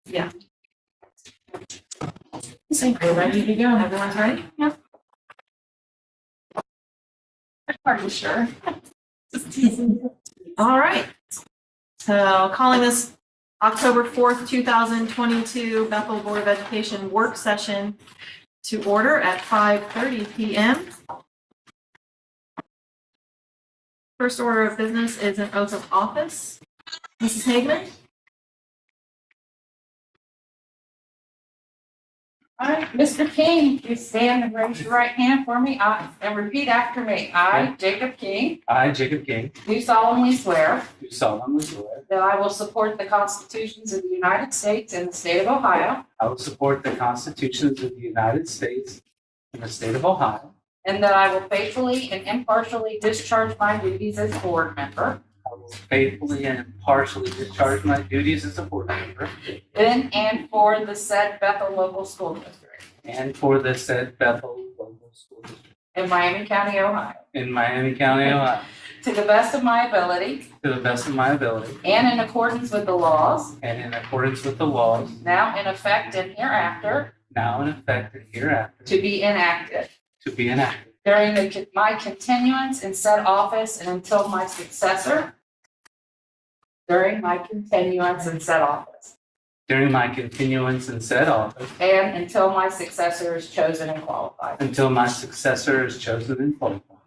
Yeah. We're ready to go. Everyone's ready? Yep. Are you sure? All right. So calling this October 4th, 2022 Bethel Board of Education work session to order at 5:30 p.m. First order of business is an oath of office. Mrs. Hagman? All right, Mr. King, please stand and raise your right hand for me and repeat after me. I, Jacob King, I, Jacob King, do solemnly swear do solemnly swear that I will support the constitutions of the United States and the state of Ohio, I will support the constitutions of the United States and the state of Ohio. and that I will faithfully and impartially discharge my duties as board member I will faithfully and impartially discharge my duties as a board member in and for the said Bethel Local School District and for the said Bethel Local School District in Miami County, Ohio, in Miami County, Ohio, to the best of my ability to the best of my ability and in accordance with the laws and in accordance with the laws now in effect and hereafter now in effect and hereafter to be enacted to be enacted during my continuance in said office and until my successor. During my continuance in said office during my continuance in said office and until my successor is chosen and qualified. until my successor is chosen and qualified.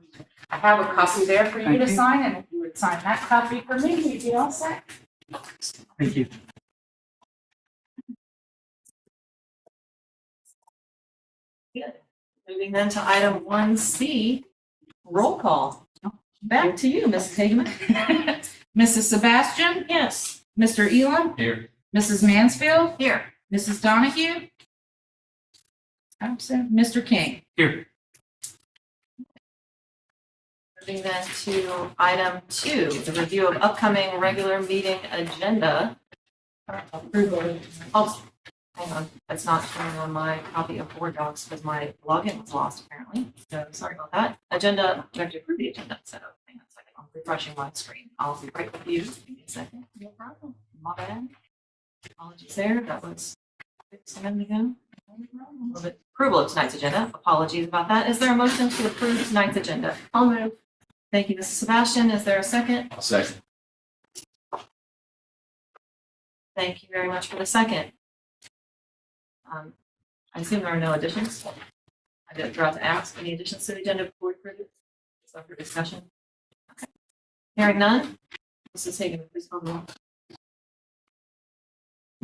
I have a copy there for you Thank to you. sign, and if you would sign that copy for me, you'd be all set. Thank you. Moving then to item 1C, roll call. Back to you, Mrs. Hagman. Mrs. Sebastian, Yes. Mr. Elam, Here. Mrs. Mansfield, Here. Mrs. Donahue. Absent. Mr. King. Here. Moving then to item 2, the review of upcoming regular meeting agenda. Approval. Oh, hang on, that's not showing on my copy of board docs because my login was lost apparently. So sorry about that. Agenda, do I have to approve the agenda? So hang on a second, I'm refreshing my screen. I'll be right with you. Give me a second. No problem. My bad. Apologies there. That was a minute ago. Approval of tonight's agenda. Apologies about that. Is there a motion to approve tonight's agenda? I'll move. Thank you, Mrs. Sebastian. Is there a second? I'll second. Thank you very much for the second. I assume there are no additions. I did forgot to ask any additions to the agenda before we approve it. So for discussion. Okay. Hearing none. Mrs. Hagan, please call the roll.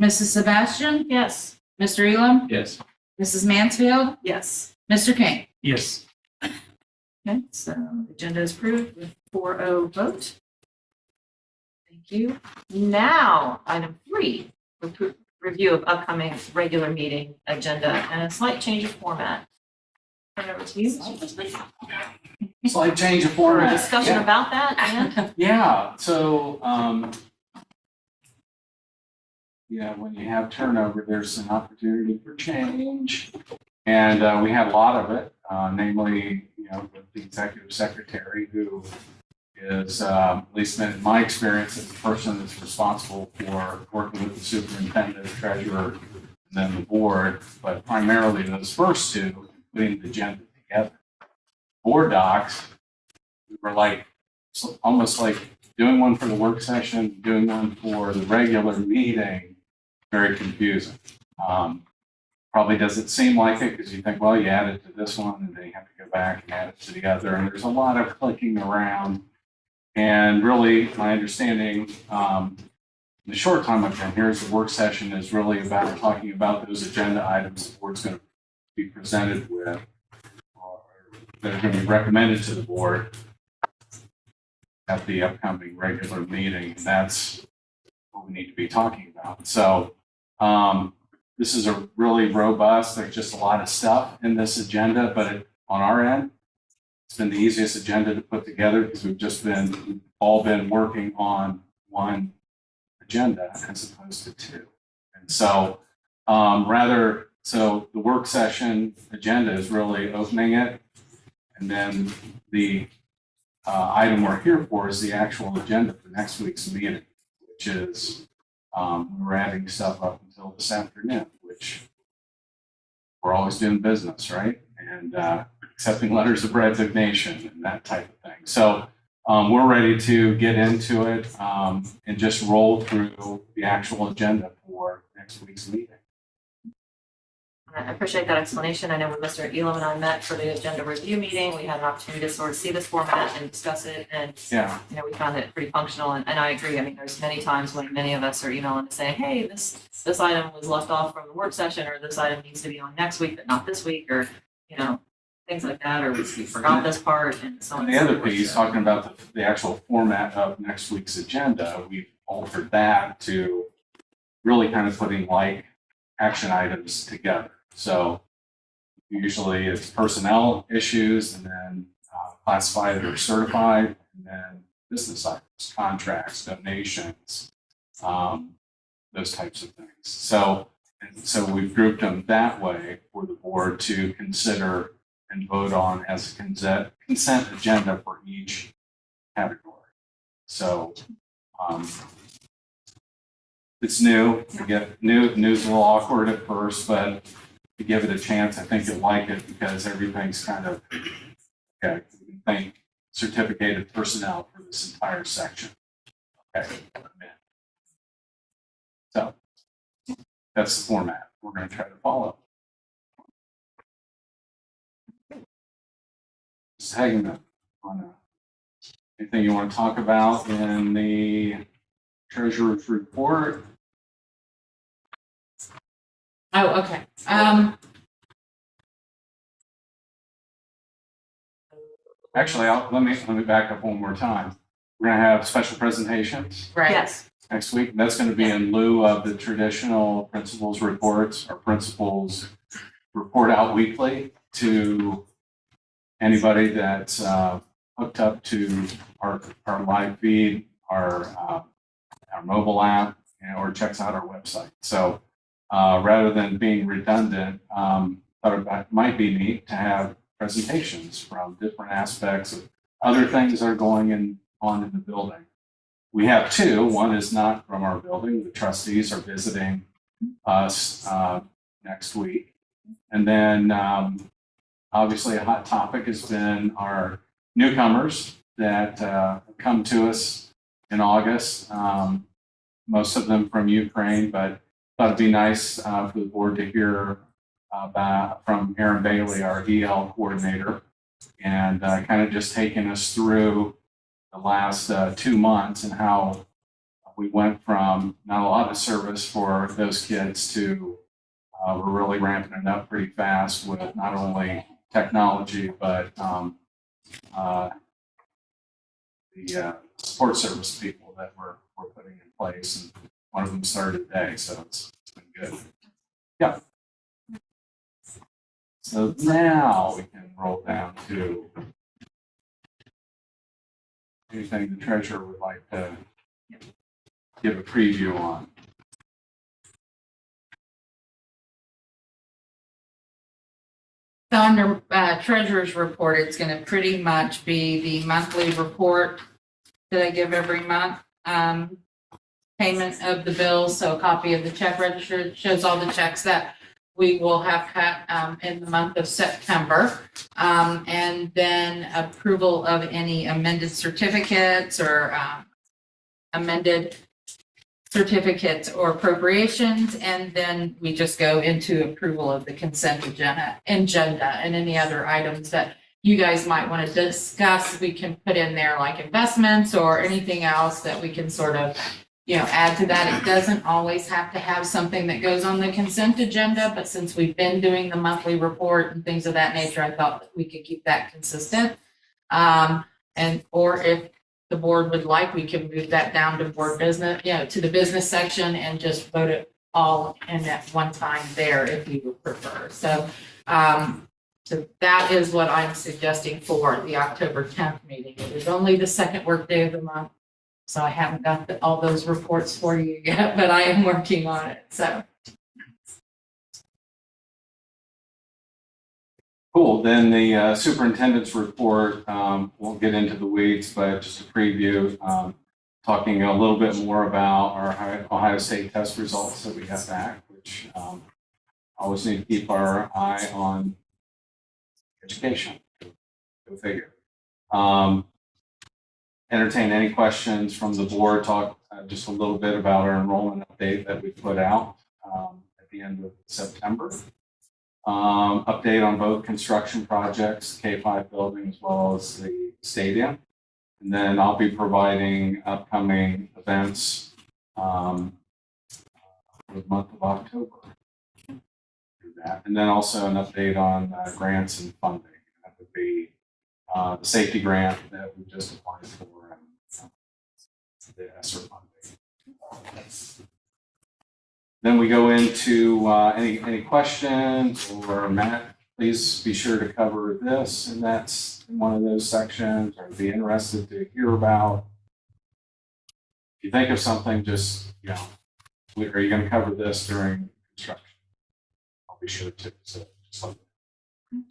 Mrs. Sebastian, Yes. Mr. Elam, Yes. Mrs. Mansfield, Yes. Mr. King. Yes. Okay, so the agenda is approved with 4-0 vote. Thank you. Now, item 3, review of upcoming regular meeting agenda and a slight change of format. Turn it over to you. Slight change of For a format. discussion Yeah. about that, and Yeah, so, when you have turnover, there's an opportunity for change. And we had a lot of it, namely, with the executive secretary who is, at least in my experience, is the person that's responsible for working with the superintendent, treasurer, and then the board, but primarily those first two, putting the agenda together. Board docs, we were like, almost like doing one for the work session, doing one for the regular meeting, very confusing. Probably doesn't seem like it because you think, well, you add it to this one and then you have to go back and add it to the other. And there's a lot of clicking around. And really, my understanding, in the short time I've been here, is the work session is really about talking about those agenda items the board's going to be presented with, or that are going to be recommended to the board at the upcoming regular meeting. And that's what we need to be talking about. So this is a really robust, there's just a lot of stuff in this agenda, but on our end, it's been the easiest agenda to put together because we've all been working on one agenda as opposed to two. And so so the work session agenda is really opening it. And then the item we're here for is the actual agenda for next week's meeting, which is We're adding stuff up until this afternoon, which we're always doing business, right? And accepting letters of resignation and that type of thing. So we're ready to get into it and just roll through the actual agenda for next week's meeting. I appreciate that explanation. I know when Mr. Elam and I met for the agenda review meeting, we had an opportunity to sort of see this format and discuss it. And, Yeah. you know, we found it pretty functional. And I agree. I mean, there's many times when many of us are emailing to say, hey, this item was left off from the work session, or this item needs to be on next week, but not this week, or, you know, things like that, or we forgot this part and so on. And the other piece, talking about the actual format of next week's agenda, we've altered that to really kind of putting like action items together. So usually it's personnel issues and then classified or certified, and then business items, contracts, donations, those types of things. So we've grouped them that way for the board to consider and vote on as a consent agenda for each category. So it's new. We get news a little awkward at first, but to give it a chance, I think you'll like it because everything's kind of okay. You can thank certificated personnel for this entire section. Okay. So that's the format we're going to try to follow. Ms. Hageman, anything you want to talk about in the treasurer's report? Oh, okay. Actually, let me back up one more time. We're going to have special presentations Right. Yes. next week. That's going to be in lieu of the traditional principals reports. Our principals report out weekly to anybody that's hooked up to our live feed, our mobile app, or checks out our website. So rather than being redundant, thought it might be neat to have presentations from different aspects of other things that are going on in the building. We have two. One is not from our building. The trustees are visiting us next week. And then obviously a hot topic has been our newcomers that come to us in August. Most of them from Ukraine, but thought it'd be nice for the board to hear from Aaron Bailey, our EL coordinator, and kind of just taking us through the last 2 months and how we went from not a lot of service for those kids to we're really ramping it up pretty fast with not only technology, but the support service people that we're putting in place. And one of them started today, so it's been good. Yeah. So now we can roll down to anything the treasurer would like to give a preview on. So under treasurer's report, it's going to pretty much be the monthly report that I give every month. Payment of the bills, so a copy of the check register that shows all the checks that we will have had in the month of September. And then approval of any amended certificates or amended certificates or appropriations, and then we just go into approval of the consent agenda and any other items that you guys might want to discuss. We can put in there like investments or anything else that we can sort of, add to that. It doesn't always have to have something that goes on the consent agenda, but since we've been doing the monthly report and things of that nature, I thought that we could keep that consistent. Or if the board would like, we can move that down to board business, to the business section and just vote it all in at one time there if you would prefer. So that is what I'm suggesting for the October 10th meeting. It is only the second workday of the month, so I haven't got all those reports for you yet, but I am working on it. So. Cool. Then the superintendent's report, won't get into the weeds, but just a preview. talking a little bit more about our Ohio State test results that we got back, which always need to keep our eye on education. Go figure. Entertain any questions from the board. Talk just a little bit about our enrollment update that we put out at the end of September. Update on both construction projects, K-5 building as well as the stadium. And then I'll be providing upcoming events for the month of October. Do that. And then also an update on grants and funding. That would be the safety grant that we just applied for and the ESSER funding. Then we go into any questions, or Matt, please be sure to cover this, and that's in one of those sections, or be interested to hear about. If you think of something, just, are you going to cover this during construction? I'll be sure to. So just let me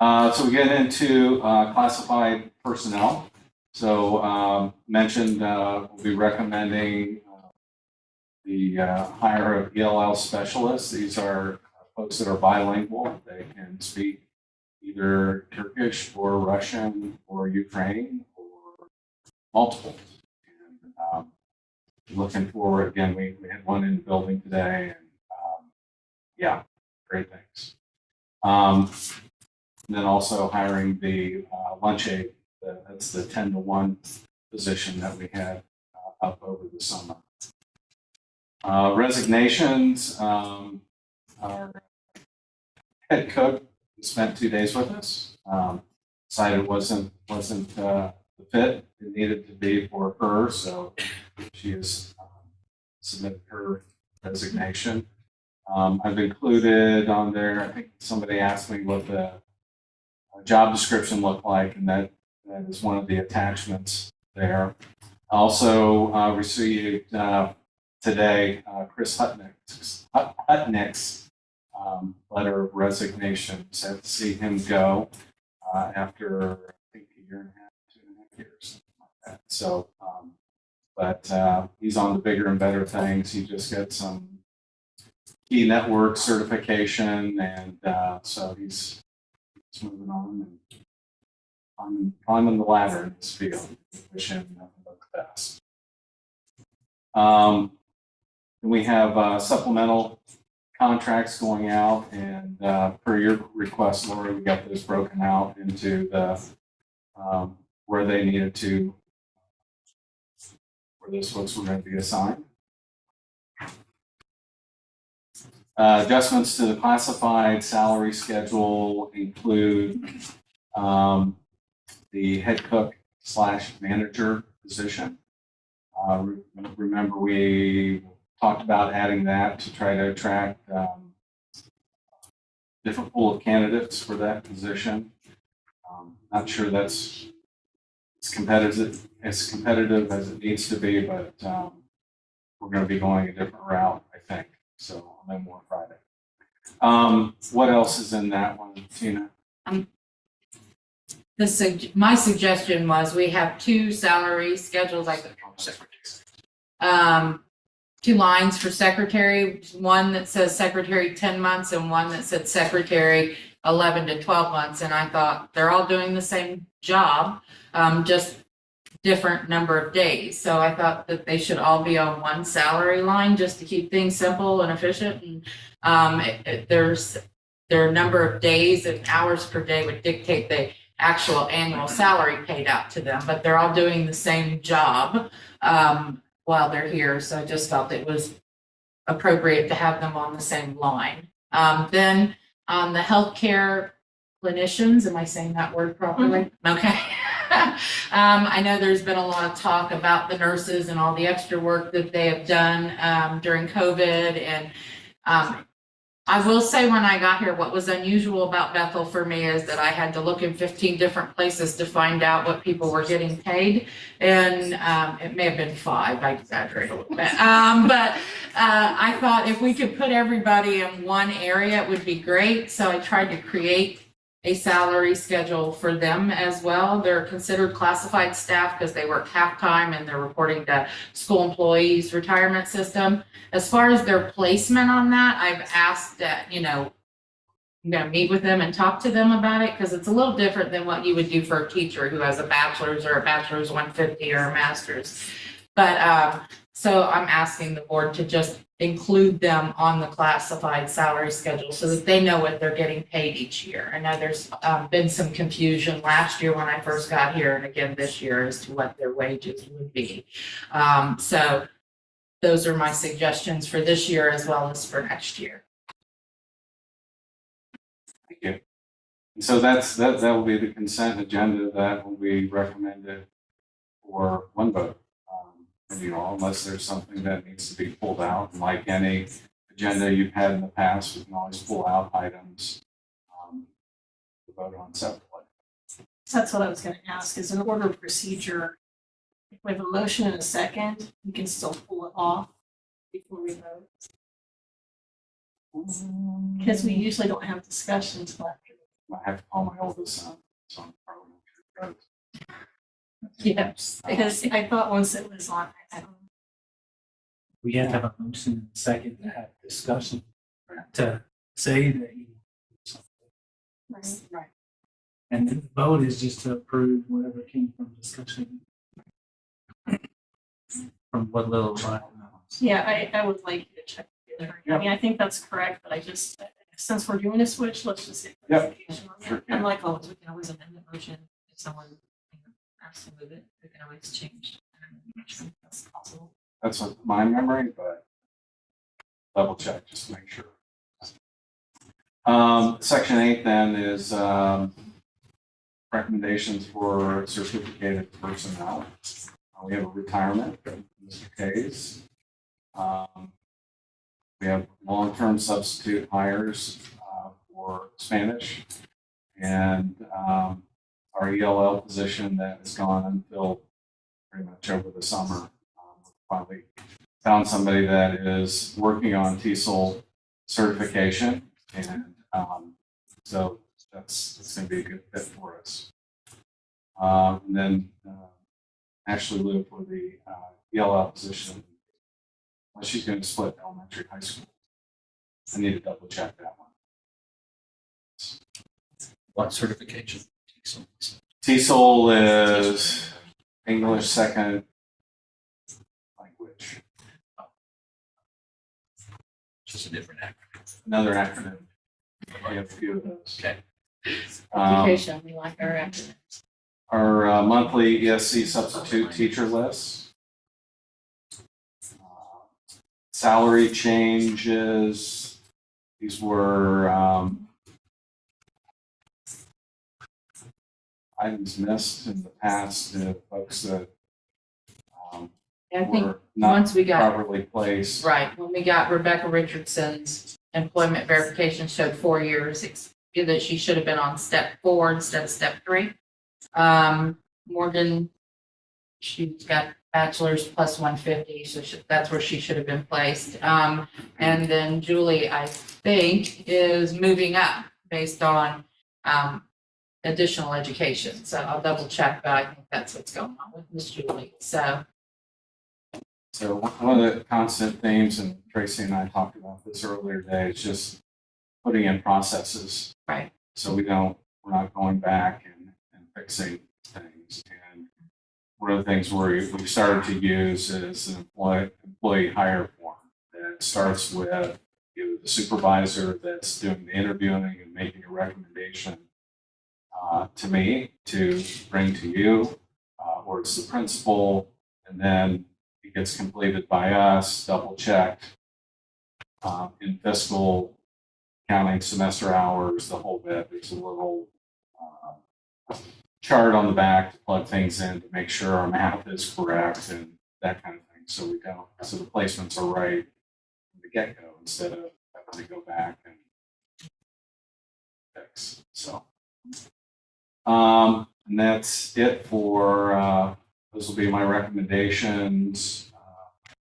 know. So we get into classified personnel. So mentioned we'll be recommending the hire of ELL specialists. These are folks that are bilingual. They can speak either Turkish or Russian or Ukraine or multiple. And looking forward, again, we had one in the building today, and great things. And then also hiring the lunch aide. That's the 10-to-1 position that we had up over the summer. Resignations. Our head cook spent 2 days with us. Decided it wasn't the fit it needed to be for her, so she has submitted her resignation. I've included on there. I think somebody asked me what the job description looked like, and that is one of the attachments there. Also received today Chris Hutnick's letter of resignation. Sad to see him go after, I think, a year and a half, 2.5 years, something like that. So, but he's on to bigger and better things. He just got some key network certification, and so he's moving on and climbing the ladder in this field. Wish him nothing but the best. We have supplemental contracts going out, and per your request, Lori, we got those broken out into the where they needed to, where those folks were going to be assigned. Adjustments to the classified salary schedule include the head cook / manager position. Remember, we talked about adding that to try to attract different pool of candidates for that position. Not sure that's as competitive as it needs to be, but we're going to be going a different route, I think. So I'll know more Friday. What else is in that one, Tina? My suggestion was we have 2 salary schedules, like 2 lines for secretary, one that says secretary 10 months and one that said secretary 11 to 12 months. And I thought they're all doing the same job, just different number of days. So I thought that they should all be on one salary line just to keep things simple and efficient. And their number of days and hours per day would dictate the actual annual salary paid out to them, but they're all doing the same job while they're here. So I just felt it was appropriate to have them on the same line. Then on the healthcare clinicians, am I saying that word properly? Mm-hmm. Okay. I know there's been a lot of talk about the nurses and all the extra work that they have done during COVID. And I will say, when I got here, what was unusual about Bethel for me is that I had to look in 15 different places to find out what people were getting paid. And it may have been 5, I exaggerate a little bit. But I thought if we could put everybody in one area, it would be great. So I tried to create a salary schedule for them as well. They're considered classified staff because they work half-time and they're reporting to school employees retirement system. As far as their placement on that, I've asked that, I'm gonna meet with them and talk to them about it, because it's a little different than what you would do for a teacher who has a bachelor's or a bachelor's 150 or a master's. But, so I'm asking the board to just include them on the classified salary schedule so that they know what they're getting paid each year. I know there's been some confusion last year when I first got here and again this year as to what their wages would be. So those are my suggestions for this year as well as for next year. Thank you. And so that will be the consent agenda that will be recommended for one vote. From you all, unless there's something that needs to be pulled out. And like any agenda you've had in the past, we can always pull out items to vote on separately. That's what I was gonna ask, is an order of procedure, if we have a motion and a second, we can still pull it off before we vote. Because we usually don't have discussions until after. I have to call my oldest son, so I'm probably not sure. Yes. Because I thought once it was on, I don't. We have to have a motion and a second to have discussion, to say that you. Right. And then the vote is just to approve whatever came from discussion. From what little while. Yeah, I would like you to check. I mean, I think that's correct, but I just, since we're doing a switch, let's just get Yep. clarification on Sure. that. And like always, we can always amend the motion if someone asks to move it. We can always change. That's possible. That's what my memory, but double check just to make sure. Section 8 then is recommendations for certificated personnel. We have a retirement from Mr. Kays. We have long-term substitute hires for Spanish, and our ELL position that has gone unfilled pretty much over the summer. Finally found somebody that is working on TESOL certification, and so that's going to be a good fit for us. And then Ashley Liu for the ELL position. Well, she's going to split elementary, high school. I need to double check that one. What certification? TESOL is English second language. Just a different acronym. Another acronym. We have a few of those. Okay. Education, we like our acronyms. Our monthly ESC substitute teacher list. Salary changes. These were items missed in the past, folks that I think were not once we got, properly placed. right, when we got Rebecca Richardson's employment verification showed 4 years, that she should have been on step 4 instead of step 3. Morgan, she's got bachelor's plus 150, so that's where she should have been placed. And then Julie, I think, is moving up based on additional education. So I'll double check, but I think that's what's going on with Miss Julie. So So one of the constant themes, and Tracy and I talked about this earlier today, is just putting in processes. Right. So we're not going back and fixing things. And one of the things we've started to use is an employee hire form that starts with the supervisor that's doing the interviewing and making a recommendation to me to bring to you, or it's the principal, and then it gets completed by us, double checked in fiscal, counting semester hours, the whole bit. There's a little chart on the back to plug things in to make sure our math is correct and that kind of thing. So the placements are right from the get-go instead of having to go back and fix. So, and that's it for, those will be my recommendations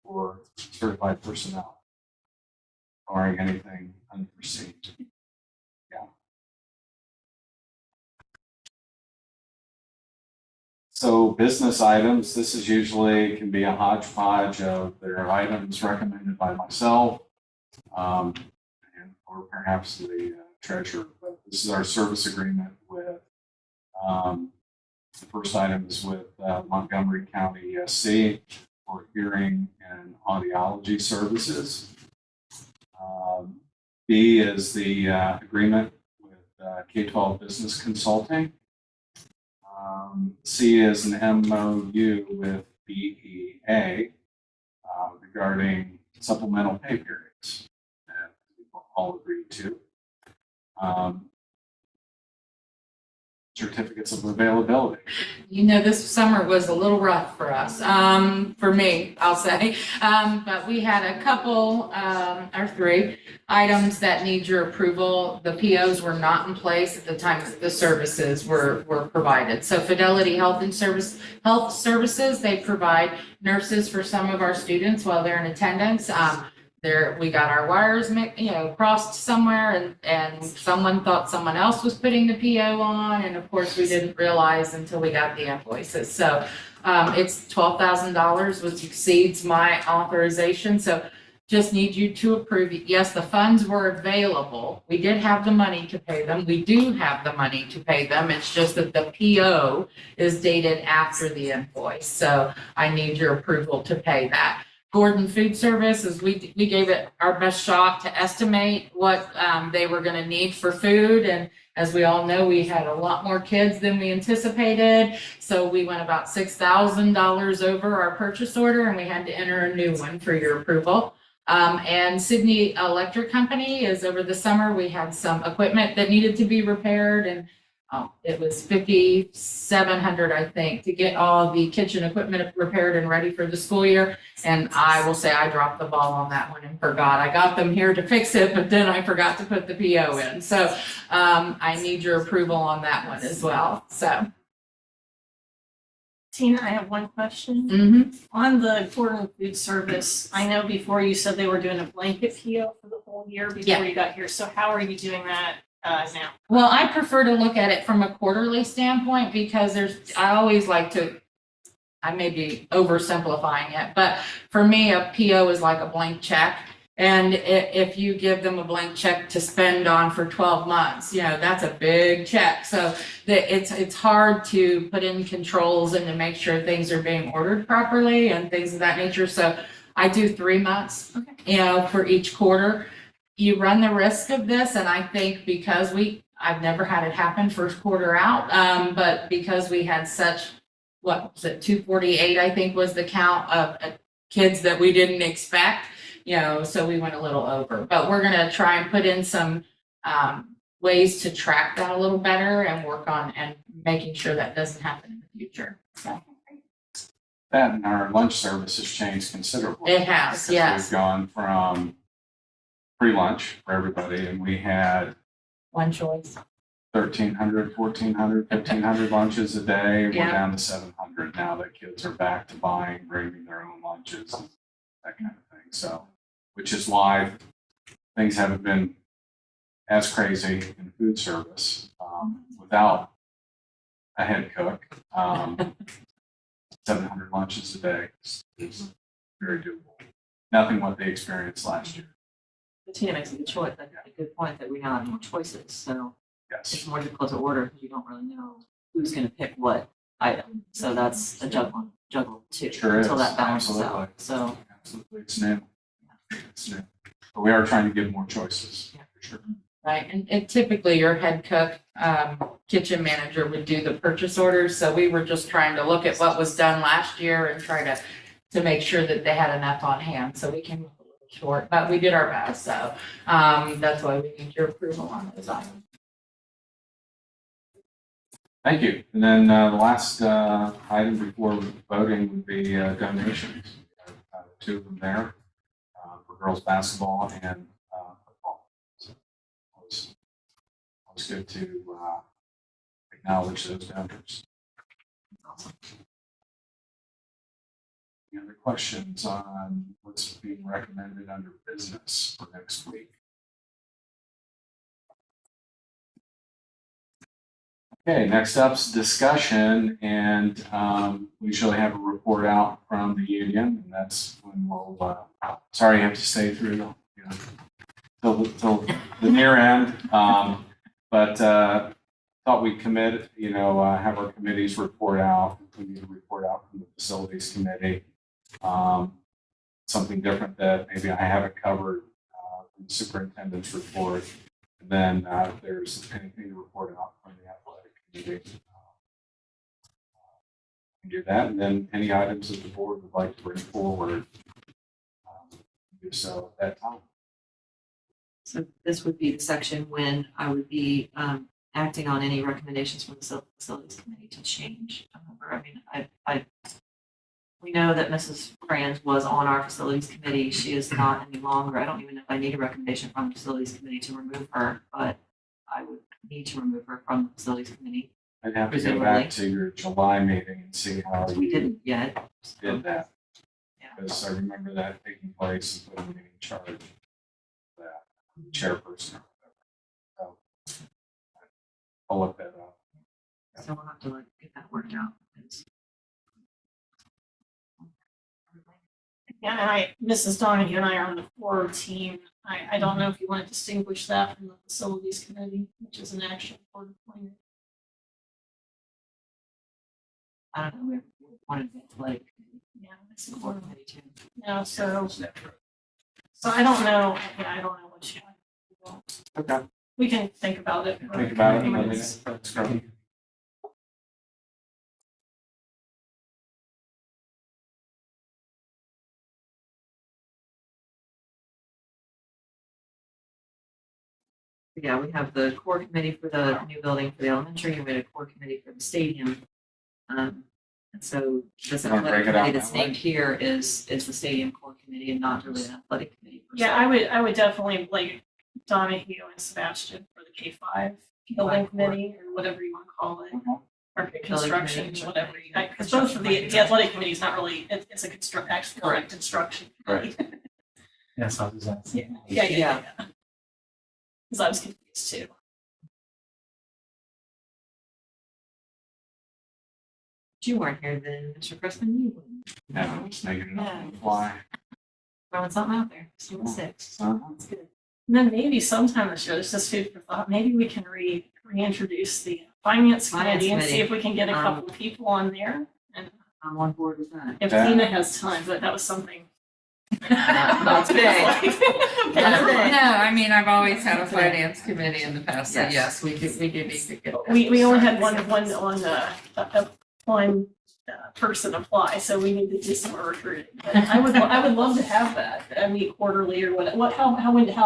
for certified personnel, barring anything unforeseen. So business items, this is usually can be a hodgepodge of their items recommended by myself, or perhaps the treasurer. But this is our service agreement with, the first item is with Montgomery County ESC for hearing and audiology services. B is the agreement with K-12 Business Consulting. C is an MOU with BEA regarding supplemental pay periods that we all agreed to. Certificates of availability. You know, this summer was a little rough for us, for me, I'll say. But we had a couple, or three items that need your approval. The POs were not in place at the time that the services were provided. So Fidelity Health Services, they provide nurses for some of our students while they're in attendance. We got our wires, crossed somewhere, and someone thought someone else was putting the PO on, and of course we didn't realize until we got the invoices. So it's $12,000, which exceeds my authorization. So just need you to approve it. Yes, the funds were available. We did have the money to pay them. We do have the money to pay them. It's just that the PO is dated after the invoice. So I need your approval to pay that. Gordon Food Service, is we gave it our best shot to estimate what they were going to need for food. And as we all know, we had a lot more kids than we anticipated. So we went about $6,000 over our purchase order, and we had to enter a new one for your approval. And Sydney Electric Company is over the summer. We had some equipment that needed to be repaired, and it was $5,700, I think, to get all the kitchen equipment repaired and ready for the school year. And I will say I dropped the ball on that one and forgot. I got them here to fix it, but then I forgot to put the PO in. So I need your approval on that one as well. So. Tina, I have one question. Mm-hmm. On the Gordon Food Service, I know before you said they were doing a blanket PO for the whole year before you got here. So how are you doing that now? Well, I prefer to look at it from a quarterly standpoint because I always like to, I may be oversimplifying it, but for me, a PO is like a blank check. And if you give them a blank check to spend on for 12 months, that's a big check. So it's hard to put in controls and to make sure things are being ordered properly and things of that nature. So I do 3 months, for each quarter. You run the risk of this, and I think because I've never had it happen first quarter out, but because we had such, 248, I think was the count of kids that we didn't expect, so we went a little over. But we're going to try and put in some ways to track that a little better and work on and making sure that doesn't happen in the future. So. That and our lunch service has changed considerably. It has, yes. We've gone from free lunch for everybody, and we had One choice. 1,300, 1,400, 1,500 lunches a day. We're Yeah. down to 700 now that kids are back to bringing their own lunches, that kind of thing. So, which is why things haven't been as crazy in food service without a head cook. 700 lunches a day is very doable. Nothing what they experienced last year. But Tina makes a good point that we now have more choices, so it's Yes. more difficult to order because you don't really know who's gonna pick what item. So that's a juggle too, Sure is. until that balances Absolutely. out. So, Absolutely. It's new. It's new. But we are trying to give more choices, for sure. Right, and typically your head cook, kitchen manager would do the purchase orders. So we were just trying to look at what was done last year and try to make sure that they had enough on hand. So we came up a little short, but we did our best. So that's why we need your approval on those items. Thank you. And then the last item before voting would be donations. Two of them there for girls basketball and football. So it was good to acknowledge those donors. awesome. Any other questions on what's being recommended under business for next week? Okay, next up's discussion, and we usually have a report out from the union, and that's when we'll, sorry you have to stay through, you know, till the near end. But thought we'd commit, you know, have our committees report out. We need a report out from the facilities committee. Something different that maybe I haven't covered in the superintendent's report. And then if there's anything to report out from the athletic committee, we can do that. And then any items that the board would like to bring forward, do so at that time. So this would be the section when I would be acting on any recommendations from the facilities committee to change. I mean, we know that Mrs. Franz was on our facilities committee. She is not any longer. I don't even know if I need a recommendation from the facilities committee to remove her, but I would need to remove her from the facilities committee. I'd have to go Presumably. back to your July meeting and see how We you didn't yet. did that. Yeah. Because I remember that taking place and putting me in charge of that chairperson or whatever. So I'll look that up. So we'll have to like get that worked out. Yeah, and Mrs. Donahue and I are on the board team. I don't know if you want to distinguish that from the facilities committee, which is an actual board appointment. I don't know, we wanted to like, Yeah, it's a board board. committee too. Yeah, so I don't know. Yeah, I don't know what you want. Okay. We can think about it. for Think about it. a few I mean, minutes. that's great. Yeah, we have the core committee for the new building for the elementary, and we had a core committee for the stadium. And so this Wanna break athletic it out committee that's that way? named here is the stadium core committee and not really an athletic committee. per se. Yeah, I would definitely like Donahue and Sebastian for the K-5 building committee or whatever you want to call it. Or construction, committee. whatever. Because both of the athletic committee is not really, it's a actually construction. Right. Yes, I was asking. Yeah. Because I was confused too. You weren't here then, Mr. Chrisman, you were Yeah, I'm just making it up on the fly. throwing something out there, 6. That's good. And then maybe sometime this year, it's just food for thought, maybe we can reintroduce the finance committee and see committee. if we can get a couple of people on there. And I'm on board with that. if Yeah. Tina has time, but that was something. That's big. No, That's big. I mean, I've always had a finance committee in the past, so Yes. yes, we do need to get. that. We only had one person apply, so we need to do some more recruiting. But I would love to have that. I meet quarterly or how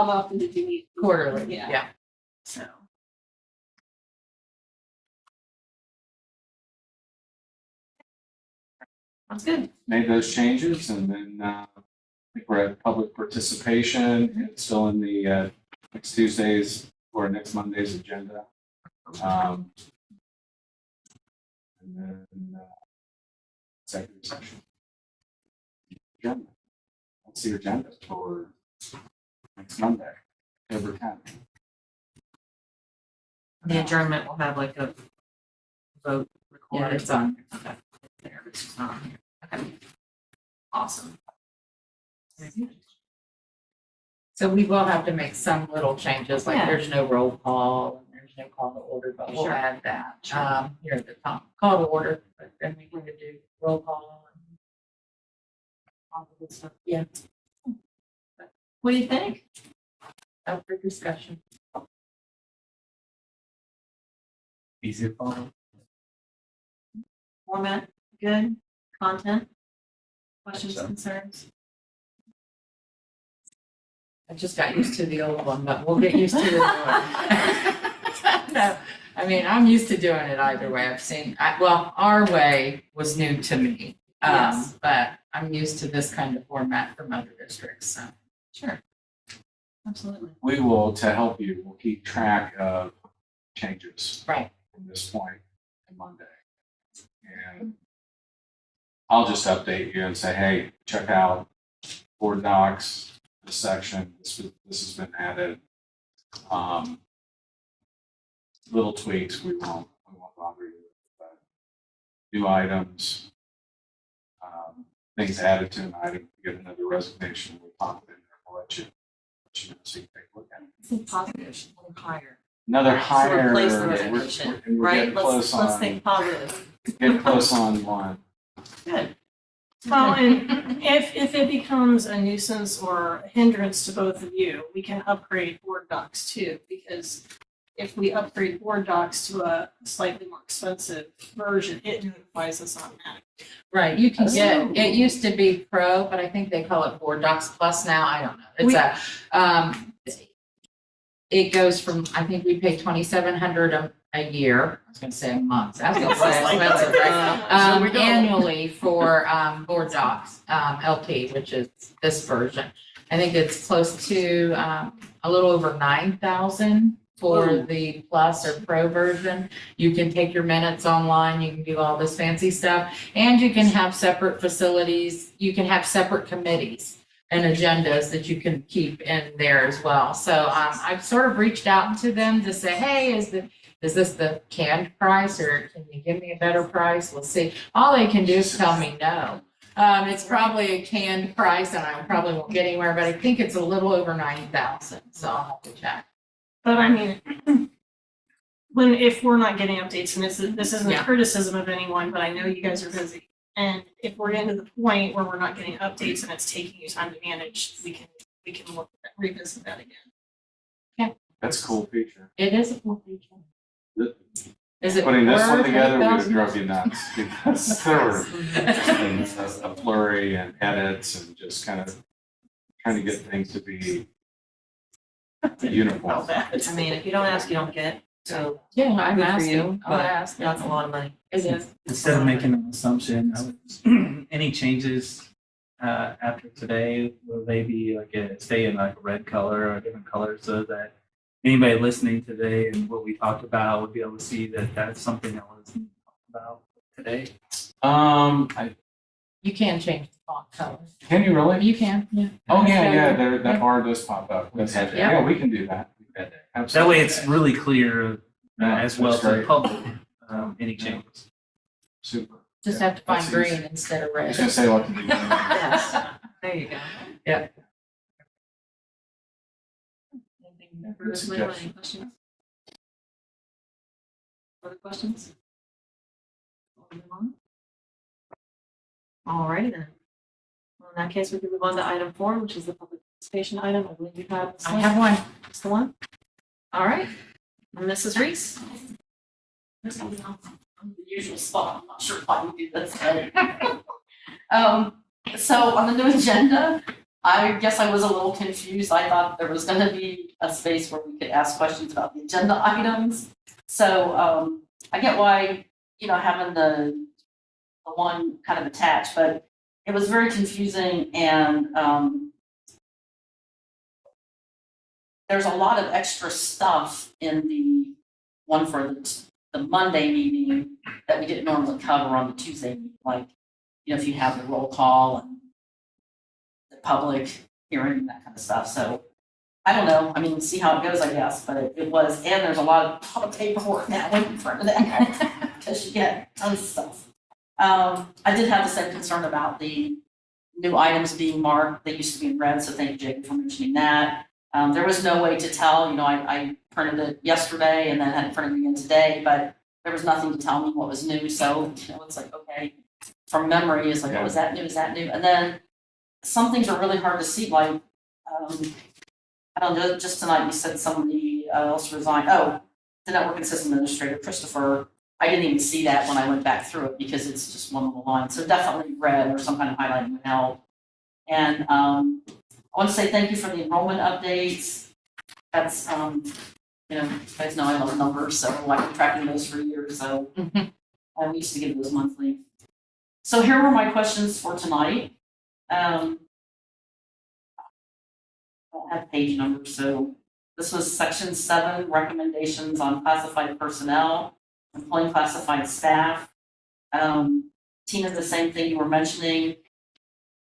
often did you meet? Quarterly, Yeah. yeah. So. Sounds good. Made those changes, and then I think we're at public participation. It's still in the next Tuesday's or next Monday's agenda. And then executive session. Agenda. What's the agenda for next Monday, October 10th? The adjournment will have like a vote Yeah, recorded. it's on. Okay. There, it's just not on here. Okay. Awesome. So we will have to make some little changes, like Yeah. there's no roll call, and there's no call to order, but we'll Sure. add that, Sure. here at the top, call to order, but then we can do roll call and all the good stuff, yeah, What do you think? up for discussion. Easy to follow. Format, good? Content? Questions, so. concerns? I just got used to the old one, but we'll get used to the new one. No, I mean, I'm used to doing it either way. I've seen, well, our way was new to me. Yes. But I'm used to this kind of format from other districts, so. Sure. Absolutely. We will, to help you, we'll keep track of changes Right. from this point to Monday. And I'll just update you and say, hey, check out board docs, this section, this has been added. Little tweaks we won't we won't bother you with that. New items, things added to an item, you get another resignation, we'll pop it in there, we'll let you know, so you take a look at it. Think positive, or higher. Another To hire. replace the we're- resignation, we're right? getting close Let's on- think positive. Getting close on one. Good. Well, and if it becomes a nuisance or a hindrance to both of you, we can upgrade board docs too, because if we upgrade board docs to a slightly more expensive version, it notifies us automatically. Right, you can Oh. get, it used to be Pro, but I think they call it Board Docs Plus now, I don't know. It's it goes from, I think we pay $2,700 a year, I was gonna say a month, I was gonna say expensive, right? Annually for, Board Docs, LT, which is this version. I think it's close to, a little over 9,000 for the Plus or Pro version. You can take your minutes online, you can do all this fancy stuff, and you can have separate facilities, you can have separate committees and agendas that you can keep in there as well. So I've sort of reached out to them to say, hey, is this the canned price, or can you give me a better price? We'll see. All they can do is tell me no. It's probably a canned price and I probably won't get anywhere, but I think it's a little over 9,000, so I'll have to check. But I mean, if we're not getting updates, and this isn't a Yeah. criticism of anyone, but I know you guys are busy. And if we're getting to the point where we're not getting updates and it's taking you time to manage, we can look at revisit that again. That's a cool feature. It is a cool feature. Is it Putting this one worth together would have $8,000? drove you nuts because there were just a flurry and edits and just kind of trying to get things to be uniform. I mean, if you don't ask, you don't get, so Yeah, I'm good for asking. you, I'll but ask. that's a lot of money. It is. Instead of making an assumption, I would, any changes after today, will they be like stay in like a red color or a different color so that anybody listening today and what we talked about would be able to see that that's something that was talked about today? You can change the font color. Can you really? You can, yeah. Oh, yeah, that bar does pop up. We've had that. Yeah, we can do that. We've had that. That Absolutely. way it's really clear Yeah, as well that's to the great. public, any changes. Super. Just Yeah, have to find that's green easy. instead of I was red. gonna say what to do. Yes, there you go. Yeah. Anything Good further, Leila? Any suggestion. questions? Other questions? We'll move on. All righty then. Well, in that case, we can move on to item 4, which is the public participation item. I believe you have. I have one. Just the one? All right. Mrs. Reese? There's something else on the usual spot, I'm not sure why we do this. So on the new agenda, I guess I was a little confused, I thought there was gonna be a space where we could ask questions about the agenda items. So, I get why, having the one kind of attached, but it was very confusing and, there's a lot of extra stuff in the one for the Monday meeting that we didn't normally cover on the Tuesday meeting, like, if you have the roll call and the public hearing and that kind of stuff, so I don't know, I mean, see how it goes, I guess, but it was, and there's a lot of paperwork now waiting for that, because you get tons of stuff. I did have the same concern about the new items being marked, they used to be in red, so thank you, Jake, for mentioning that. There was no way to tell, I printed it yesterday and then had it printed again today, but there was nothing to tell me what was new, so, it's like, okay, from memory, it's like, oh, is that new, And then some things are really hard to see, like, I don't know, just tonight you said somebody else resigned, the network and system administrator, Christopher, I didn't even see that when I went back through it because it's just one little line, so definitely red or some kind of highlighting would help. And, I want to say thank you for the enrollment updates. That's, you guys know I love numbers, so I've been tracking those for years, so I used to give those monthly. So here were my questions for tonight. I don't have page numbers, so this was section 7, recommendations on classified personnel, employing classified staff. Tina, the same thing you were mentioning.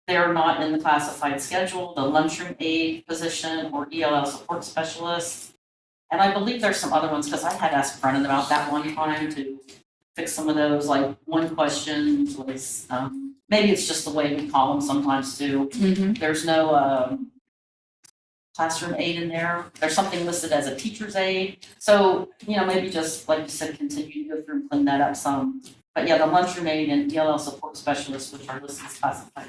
They're not in the classified schedule, the lunchroom aide position or ELL support specialist. And I believe there's some other ones, because I had asked Brennan about that one time to fix some of those, like one question was, maybe it's just the way we call them sometimes too. Mhm. There's no, classroom aid in there. There's something listed as a teacher's aid. So, maybe just, like you said, continue to go through and clean that up some. But yeah, the lunchroom aid and ELL support specialists, which are listed as classified,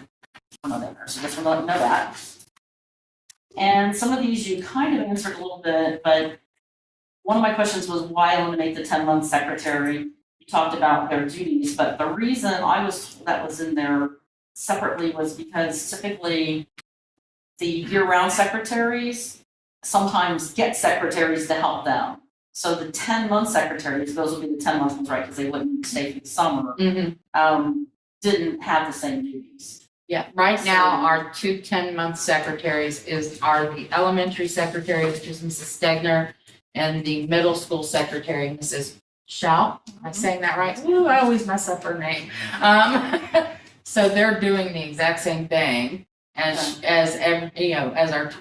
are not in there. So just want to let you know that. And some of these you kind of answered a little bit, but one of my questions was why eliminate the 10-month secretary? You talked about their duties, but the reason I was told that was in there separately was because typically the year-round secretaries sometimes get secretaries to help them. So the 10-month secretaries, those would be the 10-month ones, right, because they wouldn't stay through the summer, didn't have the same duties. Yeah, right now, our 2 10-month secretaries are the elementary secretary, which is Mrs. Stegner, and the middle school secretary, Mrs. Schau. Am I saying that right? Ooh, I always mess up her name. So they're doing the exact same thing as our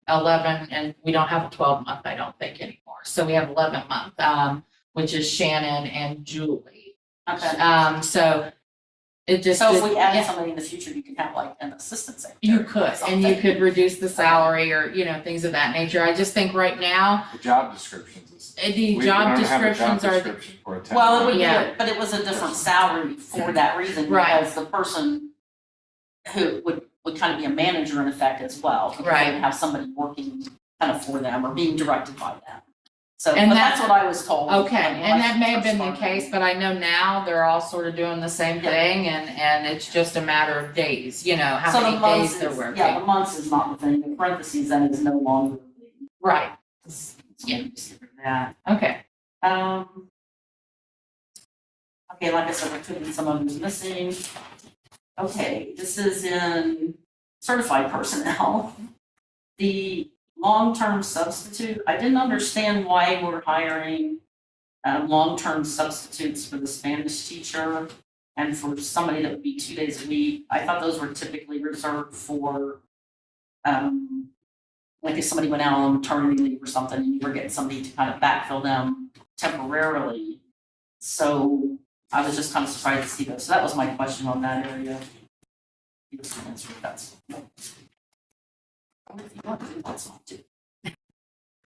11, and we don't have a 12-month, I don't think anymore. So we have 11-month, which is Shannon and Julie. Okay. So it just. So if we add yeah. somebody in the future, you can have like an assistant secretary. You could, and you could reduce the salary or, things of that nature. I just think right now, The job descriptions is. the we job don't have a descriptions are, description for a 10 Well, it would be, Yeah. but it was a different salary for that reason, Right. because the person who would kind of be a manager in effect as well. Because Right. they would have somebody working kind of for them or being directed by them. So, And but that- that's what I was told. okay, when and I that may have first been the started. case, but I know now they're all sort of doing the same Yeah. thing and it's just a matter of days, how So the many months days they're is- working. Yeah, the months is not the thing, the parentheses then is no longer. Right, Yeah. Just get rid of that. okay. Okay, like I said, there could be some others missing. Okay, this is in certified personnel. The long-term substitute, I didn't understand why we're hiring long-term substitutes for the Spanish teacher and for somebody that would be 2 days a week. I thought those were typically reserved for, like if somebody went out on maternity leave or something, and you were getting somebody to kind of backfill them temporarily. So I was just kind of surprised to see those. So that was my question on that area. You just answered that. If you want to do that's fine too.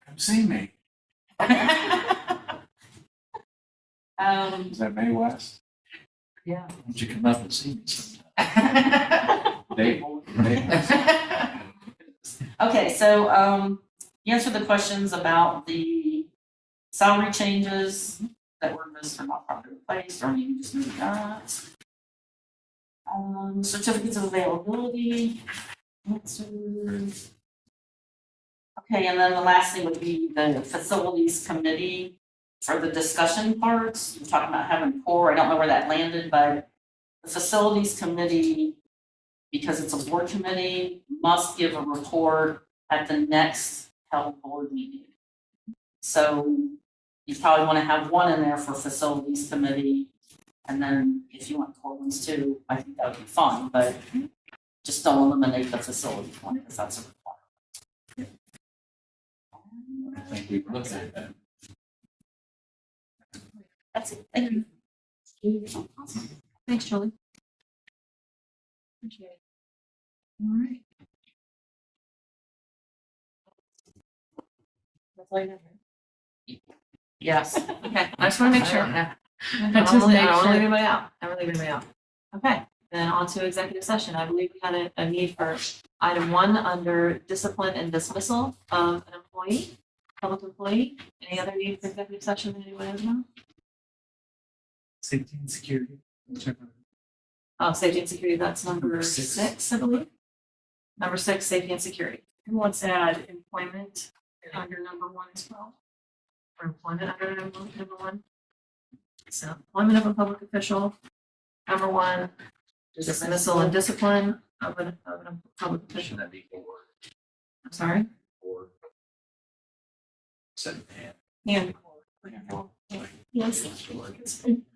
Come see me. Is that May West? Yeah. Why don't you come up and see me sometime? Dave? Okay, so, you answered the questions about the salary changes that were missed or not properly replaced, or maybe just moved that. Certificates of availability, answers. Okay, and then the last thing would be the facilities committee for the discussion parts. You're talking about having core, I don't know where that landed, but the facilities committee, because it's a board committee, must give a report at the next held board meeting. So you probably want to have one in there for facilities committee. And then if you want core ones too, I think that would be fine, but just don't eliminate the facilities one because that's a requirement. I think we've looked at that. That's it, thank you. Thanks, Julie. Appreciate it. All right. That's all you have, right? Yes. Okay, I just want to make sure. I Just don't want make to sure. leave anybody out. I don't want to leave anybody out. Okay, then on to executive session. I believe we had a need for item 1 under discipline and dismissal of an employee, public employee. Any other need for executive session that anyone has now? Safety and security. Whichever. Oh, safety and security, that's number Number six. 6, I believe. Number 6, safety and security. Who wants to add employment under number 1 as well? For employment under number 1. So employment of a public official. Number 1, dismissal and discipline of a public official. Should that be four? I'm sorry? Four. Seven and. And Yes.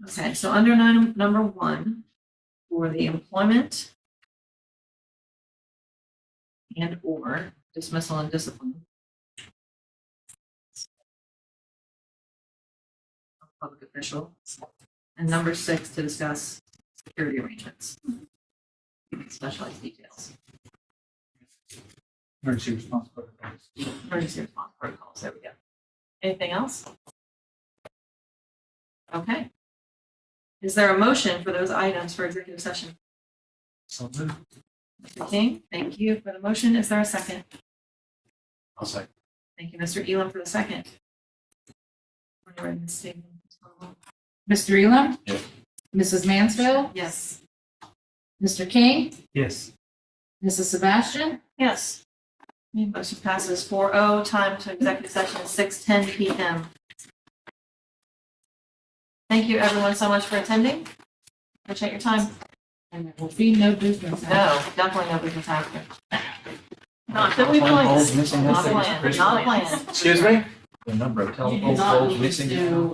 Okay, so under number 1, for the employment and or dismissal and discipline. public official. And number 6, to discuss security arrangements. Specialized details. Emergency response protocols. Emergency response protocols, there we go. Anything else? Okay. Is there a motion for those items for executive session? So moved. Mr. King, thank you for the motion. Is there a second? I'll say. Thank you, Mr. Elam, for the second. When you're ready, Ms. Stevens. Mr. Elam? Yes. Mrs. Mansfield? Yes. Mr. King? Yes. Mrs. Sebastian? Yes. Motion passes 4-0. Time to executive session is 6:10 PM. Thank you, everyone, so much for attending. Appreciate your time. And there will be no business. No, definitely no business after. Not that we planned. Missing Not a plan, not a plan. Excuse me? The number of telephone You do not poles need missing. to